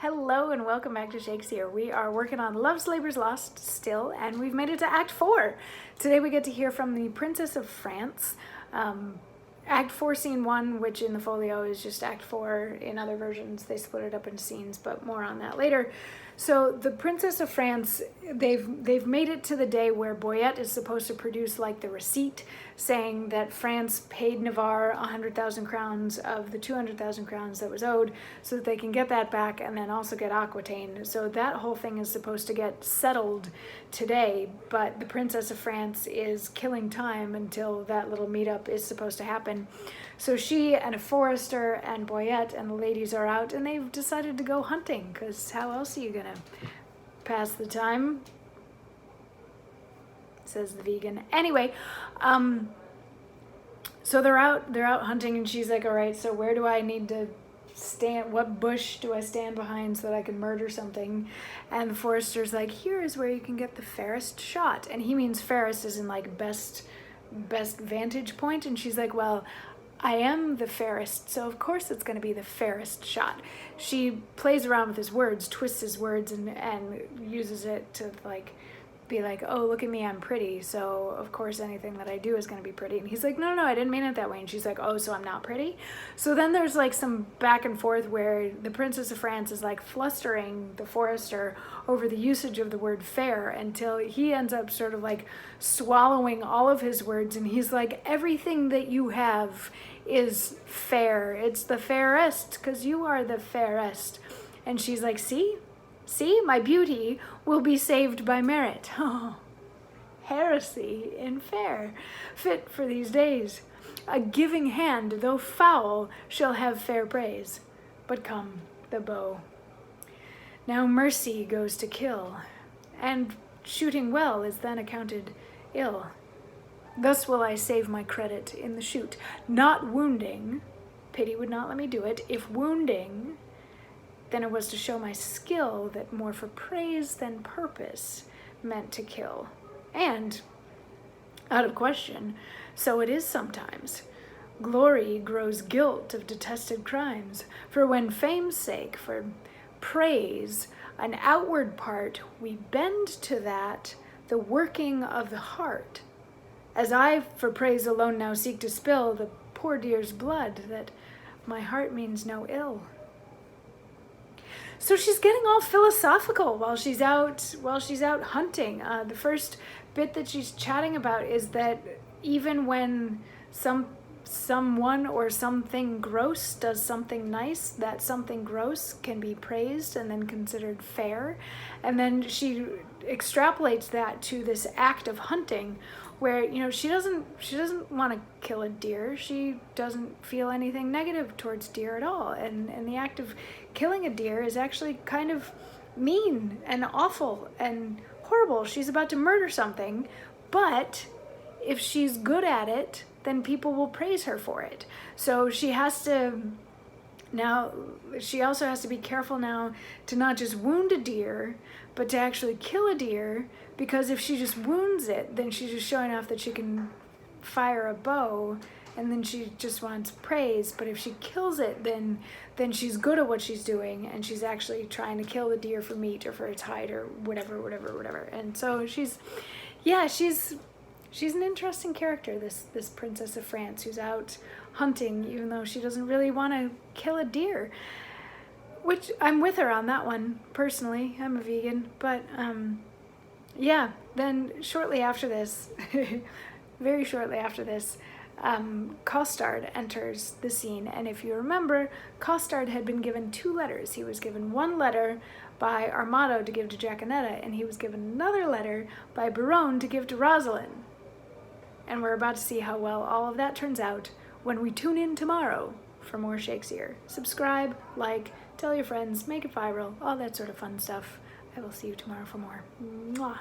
Hello and welcome back to Shakesyear. We are working on Love's Labour's Lost still, and we've made it to Act 4. Today we get to hear from the Princess of France. Act 4, Scene 1, which in the folio is just Act 4. In other versions, they split it up into scenes, but more on that later. So the Princess of France, they've made it to the day where Boyette is supposed to produce like the receipt saying that France paid Navarre 100,000 crowns of the 200,000 crowns that was owed, so that they can get that back and then also get Aquitaine. So that whole thing is supposed to get settled today, but the Princess of France is killing time until that little meetup is supposed to happen. So she and a forester and Boyette and the ladies are out, and they've decided to go hunting, because how else are you gonna pass the time? Says the vegan. Anyway, so they're out hunting, and she's like, all right, so where do I need to stand? What bush do I stand behind so that I can murder something? And the forester's like, here is where you can get the fairest shot. And he means fairest as in like best vantage point. And she's like, well, I am the fairest, so of course it's going to be the fairest shot. She plays around with his words, twists his words, and uses it to like be like, oh, look at me, I'm pretty, so of course anything that I do is going to be pretty. And he's like, no, I didn't mean it that way. And she's like, oh, so I'm not pretty? So then there's like some back and forth where the Princess of France is like flustering the forester over the usage of the word fair until he ends up sort of like swallowing all of his words, and he's like, everything that you have is fair. It's the fairest because you are the fairest. And she's like, see, my beauty will be saved by merit. Oh, heresy in fair, fit for these days. A giving hand, though foul, shall have fair praise. But come, the bow. Now mercy goes to kill, and shooting well is then accounted ill. Thus will I save my credit in the shoot, not wounding. Pity would not let me do it. If wounding, then it was to show my skill that more for praise than purpose meant to kill. And, out of question, so it is sometimes. Glory grows guilt of detested crimes, for when fame's sake, for praise, an outward part, we bend to that, the working of the heart. As I for praise alone now seek to spill the poor dear's blood, that my heart means no ill. So she's getting all philosophical while she's out hunting. The first bit that she's chatting about is that even when someone or something gross does something nice, that something gross can be praised and then considered fair. And then she extrapolates that to this act of hunting, where, you know, she doesn't want to kill a deer. She doesn't feel anything negative towards deer at all. And the act of killing a deer is actually kind of mean and awful and horrible. She's about to murder something, but if she's good at it, then people will praise her for it. So she also has to be careful now to not just wound a deer, but to actually kill a deer, because if she just wounds it, then she's just showing off that she can fire a bow, and then she just wants praise. But if she kills it, then she's good at what she's doing, and she's actually trying to kill the deer for meat or for its hide or whatever. And so she's an interesting character, this Princess of France, who's out hunting even though she doesn't really want to kill a deer. Which I'm with her on that one, personally. I'm a vegan. But yeah, then shortly after this, very shortly after this, Costard enters the scene. And if you remember, Costard had been given 2 letters. He was given one letter by Armado to give to Jaconetta, and he was given another letter by Biron to give to Rosalind. And we're about to see how well all of that turns out when we tune in tomorrow for more Shakesyear. Subscribe, like, tell your friends, make it viral, all that sort of fun stuff. I will see you tomorrow for more. Mwah.